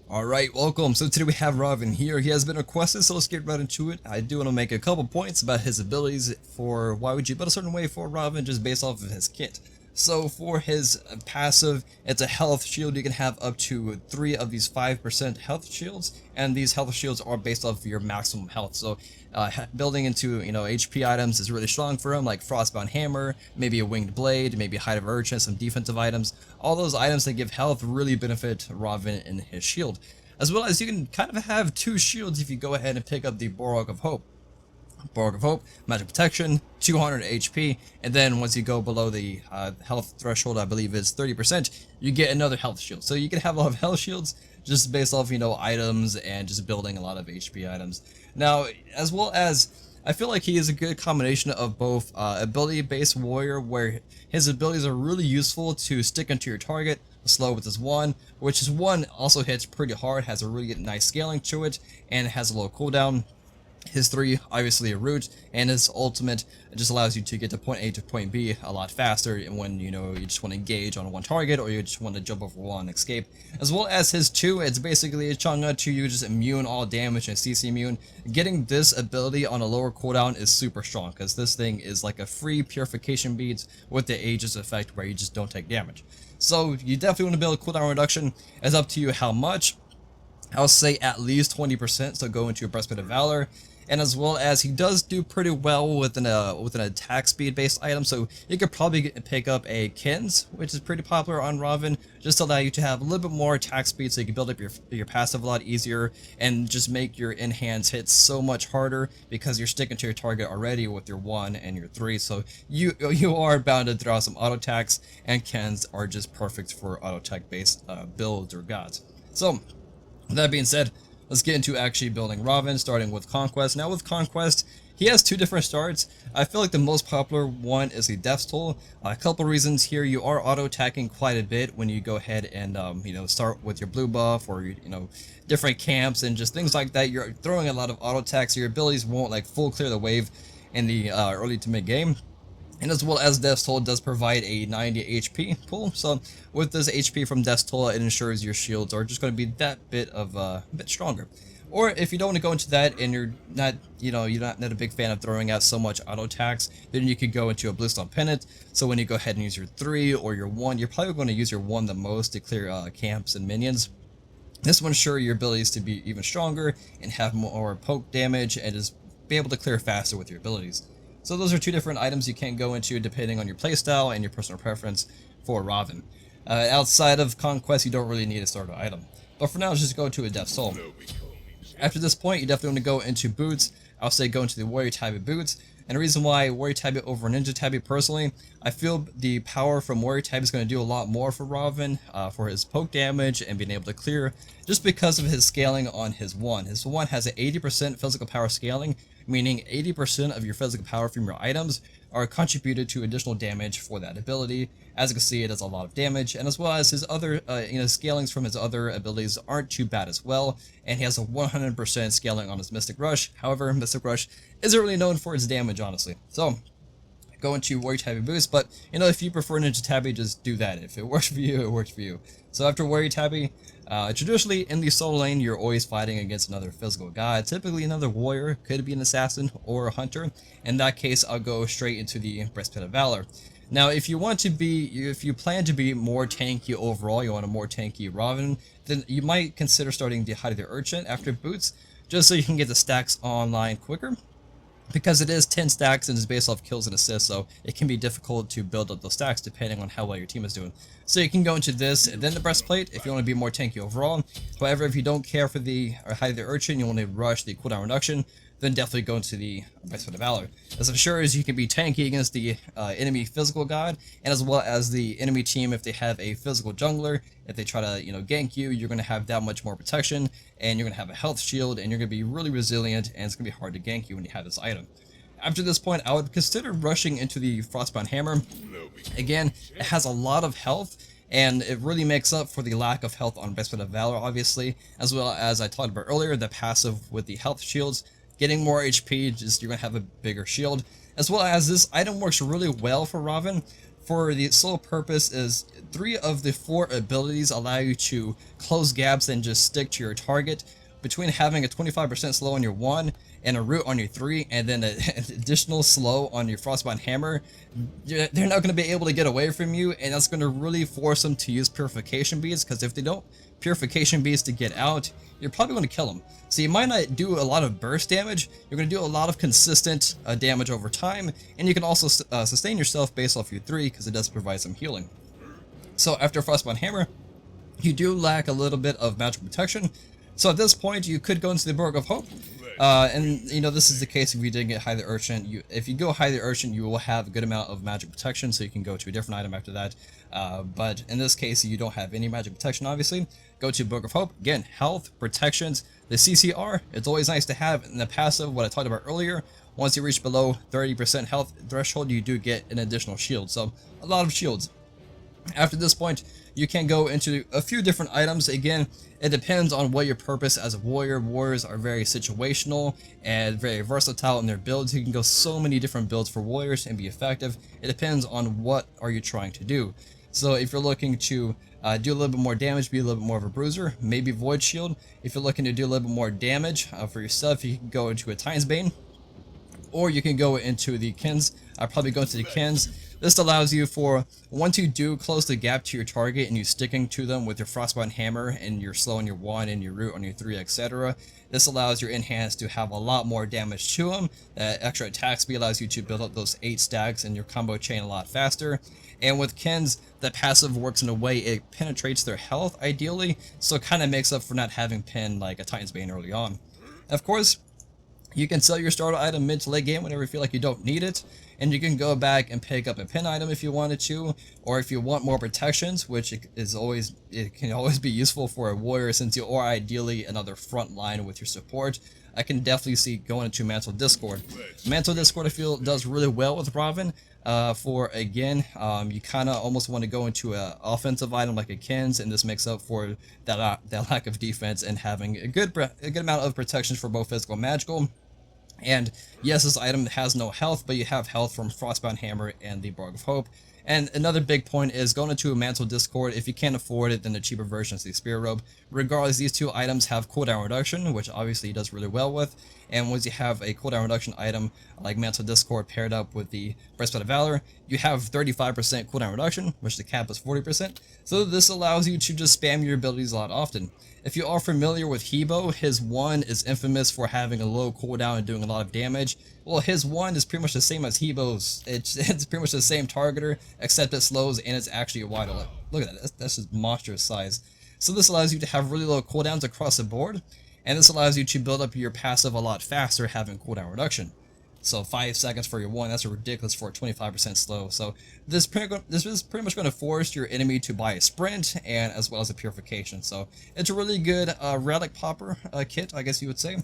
Alright, welcome. So today we have Ravan here. He has been requested, so let's get right into it. I do want to make a couple points about his abilities for why would you build a certain way for Ravan just based off of his kit. So for his passive, it's a health shield. You can have up to 3 of these 5% health shields, and these health shields are based off of your maximum health. So building into HP items is really strong for him, like Frostbound Hammer, maybe a Winged Blade, maybe Hide of Urchin, some defensive items. All those items that give health really benefit Ravan in his shield. As well as you can kind of have 2 shields if you go ahead and pick up the Borog of Hope. Borg of Hope, Magic Protection, 200 HP, and then once you go below the health threshold, I believe is 30%, you get another health shield. So you can have a lot of health shields just based off, items and just building a lot of HP items. Now, as well as, I feel like he is a good combination of both ability-based warrior, where his abilities are really useful to stick into your target, slow with his 1, which his 1 also hits pretty hard, has a really nice scaling to it, and has a low cooldown. His 3, obviously a root, and his ultimate just allows you to get to point A to point B a lot faster when you just want to engage on one target or you just want to jump over one and escape. As well as his 2, it's basically a Chang'e to you, just immune all damage and CC immune. Getting this ability on a lower cooldown is super strong because this thing is like a free purification beads with the Aegis effect where you just don't take damage. So you definitely want to build a cooldown reduction. It's up to you how much. I'll say at least 20%, so go into your Breastplate of Valor. And as well as he does do pretty well with an attack speed based item, so you could probably pick up a Kins, which is pretty popular on Ravan, just to allow you to have a little bit more attack speed so you can build up your passive a lot easier and just make your in-hands hits so much harder because you're sticking to your target already with your 1 and your 3, so you are bound to throw out some auto attacks, and Kins are just perfect for auto attack based builds or gods. So with that being said, let's get into actually building Ravan, starting with Conquest. Now with Conquest, he has 2 different starts. I feel like the most popular one is the Death's Toll. A couple reasons here: you are auto-attacking quite a bit when you go ahead and start with your blue buff or different camps and just things like that. You're throwing a lot of auto-attacks, so your abilities won't like full clear the wave in the early to mid game. And as well as Death's Toll does provide a 90 HP pool, so with this HP from Death's Toll, it ensures your shields are just going to be that bit stronger. Or if you don't want to go into that and you're not a big fan of throwing out so much auto attacks, then you could go into a Bluestone Pennant. So when you go ahead and use your 3 or your 1, you're probably going to use your 1 the most to clear camps and minions. This will ensure your abilities to be even stronger and have more poke damage and just be able to clear faster with your abilities. So those are 2 different items you can go into depending on your playstyle and your personal preference for Ravan. Outside of Conquest, you don't really need a starter item. But for now, let's just go to a Death's Toll. After this point, you definitely want to go into boots. I'll say go into the Warrior Tabi boots. And the reason why Warrior Tabi over Ninja Tabi personally, I feel the power from Warrior Tabi is going to do a lot more for Ravan, for his poke damage and being able to clear, just because of his scaling on his 1. His 1 has an 80% physical power scaling, meaning 80% of your physical power from your items are contributed to additional damage for that ability. As you can see, it does a lot of damage, and as well as his other scalings from his other abilities aren't too bad as well, and he has a 100% scaling on his Mystic Rush. However, Mystic Rush isn't really known for its damage, honestly. So go into Warrior Tabi boost, but if you prefer Ninja Tabi, just do that. If it works for you, it works for you. So after Warrior Tabi, traditionally in the solo lane, you're always fighting against another physical god, typically another warrior, could be an assassin or a hunter. In that case, I'll go straight into the Breastplate of Valor. Now, if you plan to be more tanky overall, you want a more tanky Ravan, then you might consider starting the Hide of the Urchin after boots, just so you can get the stacks online quicker. Because it is 10 stacks and is based off kills and assists, so it can be difficult to build up those stacks depending on how well your team is doing. So you can go into this and then the breastplate if you want to be more tanky overall. However, if you don't care for the Hide of the Urchin, you want to rush the cooldown reduction, then definitely go into the Breastplate of Valor. As ensures you can be tanky against the enemy physical god, and as well as the enemy team if they have a physical jungler. If they try to gank you, you're going to have that much more protection, and you're going to have a health shield, and you're going to be really resilient, and it's going to be hard to gank you when you have this item. After this point, I would consider rushing into the Frostbound Hammer. Again, it has a lot of health, and it really makes up for the lack of health on Breastplate of Valor, obviously, as well as I talked about earlier, the passive with the health shields. Getting more HP, just you're going to have a bigger shield. As well as this item works really well for Ravan for the sole purpose is 3 of the 4 abilities allow you to close gaps and just stick to your target. Between having a 25% slow on your 1 and a root on your 3 and then an additional slow on your Frostbound Hammer, they're not going to be able to get away from you, and that's going to really force them to use Purification Beads, because if they don't Purification Beads to get out, you're probably going to kill them. So you might not do a lot of burst damage, you're going to do a lot of consistent damage over time, and you can also sustain yourself based off your 3 because it does provide some healing. So after Frostbound Hammer, you do lack a little bit of magical protection. So at this point, you could go into the Borg of Hope, and you know this is the case if you did get High the Urchin. If you go High the Urchin, you will have a good amount of magic protection, so you can go to a different item after that. But in this case, you don't have any magic protection, obviously. Go to Borg of Hope. Again, health, protections, the CCR. It's always nice to have. In the passive, what I talked about earlier, once you reach below 30% health threshold, you do get an additional shield. So a lot of shields. After this point, you can go into a few different items. Again, it depends on what your purpose as a warrior. Warriors are very situational and very versatile in their builds. You can go so many different builds for warriors and be effective. It depends on what are you trying to do. So if you're looking to do a little bit more damage, be a little bit more of a bruiser, maybe Void Shield. If you're looking to do a little bit more damage for yourself, you can go into a Time's Bane, or you can go into the Kins. I'll probably go into the Kins. This allows you for, once you do close the gap to your target and you sticking to them with your Frostbound Hammer and your slow on your 1 and your root on your 3, etc. This allows your enhance to have a lot more damage to them. Extra attack speed allows you to build up those 8 stacks in your combo chain a lot faster. And with Kins, the passive works in a way it penetrates their health ideally, so it kind of makes up for not having pin like a Titan's Bane early on. Of course, you can sell your starter item mid to late game whenever you feel like you don't need it, and you can go back and pick up a pin item if you wanted to, or if you want more protections, which it can always be useful for a warrior since you are ideally another front line with your support. I can definitely see going into Mantle Discord. Mantle Discord I feel does really well with Raven. You kind of almost want to go into an offensive item like a Kins, and this makes up for that lack of defense and having a good amount of protections for both physical and magical. And yes, this item has no health, but you have health from Frostbound Hammer and the Borg of Hope. And another big point is going into a Mantle Discord. If you can't afford it, then the cheaper version is the Spear Robe. Regardless, these two items have cooldown reduction, which obviously does really well with. And once you have a cooldown reduction item like Mantle Discord paired up with the Breastplate of Valor, you have 35% cooldown reduction, which the cap is 40%. So this allows you to just spam your abilities a lot often. If you are familiar with Hebo, his 1 is infamous for having a low cooldown and doing a lot of damage. Well, his 1 is pretty much the same as Hebo's. It's pretty much the same targeter, except it slows and it's actually a wider. Look at that, that's just monstrous size. So this allows you to have really low cooldowns across the board, and this allows you to build up your passive a lot faster having cooldown reduction. So 5 seconds for your 1, that's ridiculous for a 25% slow. So this is pretty much going to force your enemy to buy a sprint and as well as a purification. So it's a really good relic popper kit, I guess you would say.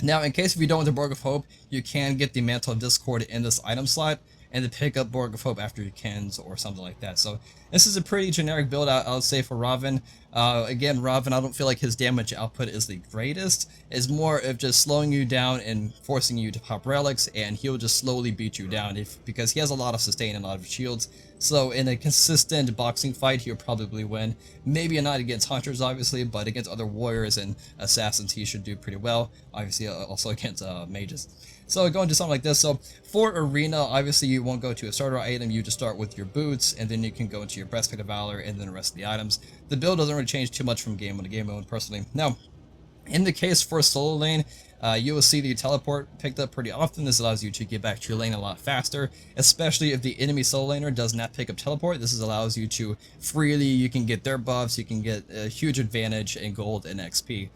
Now, in case if you don't want the Borg of Hope, you can get the Mantle of Discord in this item slot and to pick up Borg of Hope after your Kins or something like that. So this is a pretty generic build, I would say, for Raven. Again, Raven, I don't feel like his damage output is the greatest. It's more of just slowing you down and forcing you to pop relics, and he'll just slowly beat you down because he has a lot of sustain and a lot of shields. So in a consistent boxing fight, he'll probably win. Maybe not against hunters, obviously, but against other warriors and assassins, he should do pretty well. Obviously, also against mages. So going to something like this. So for Arena, obviously you won't go to a starter item. You just start with your boots, and then you can go into your Breastplate of Valor, and then the rest of the items. The build doesn't really change too much from game mode to game mode, personally. Now, in the case for solo lane, you will see the teleport picked up pretty often. This allows you to get back to your lane a lot faster, especially if the enemy solo laner does not pick up teleport. This allows you to you can get their buffs, you can get a huge advantage in gold and XP.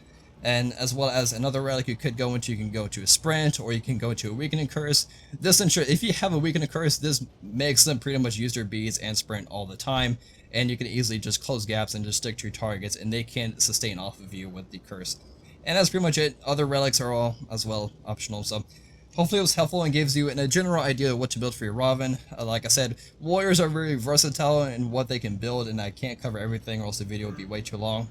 And as well as another relic you could go into, you can go to a sprint, or you can go to a weakening curse. This ensures, if you have a weakening curse, this makes them pretty much use their beads and sprint all the time, and you can easily just close gaps and just stick to your targets, and they can't sustain off of you with the curse. And that's pretty much it. Other relics are all as well optional, so hopefully it was helpful and gives you a general idea of what to build for your Raven. Like I said, warriors are very versatile in what they can build, and I can't cover everything or else the video would be way too long.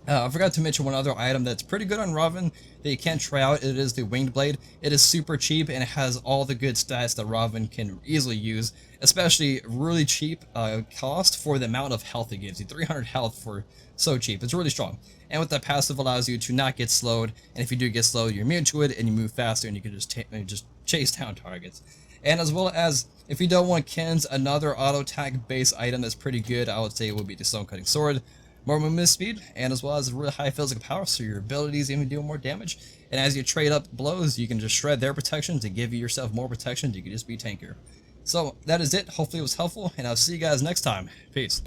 I forgot to mention one other item that's pretty good on Raven that you can try out. It is the Winged Blade. It is super cheap and it has all the good stats that Raven can easily use, especially really cheap cost for the amount of health it gives you. 300 health for so cheap. It's really strong. And with that passive allows you to not get slowed, and if you do get slowed, you're immune to it and you move faster and you can just chase down targets. And as well as, if you don't want Ken's, another auto attack base item that's pretty good, I would say it would be the Stone Cutting Sword. More movement speed, and as well as really high physical power, so your abilities even do more damage. And as you trade up blows, you can just shred their protection to give yourself more protection. You can just be tankier. So that is it. Hopefully it was helpful, and I'll see you guys next time. Peace.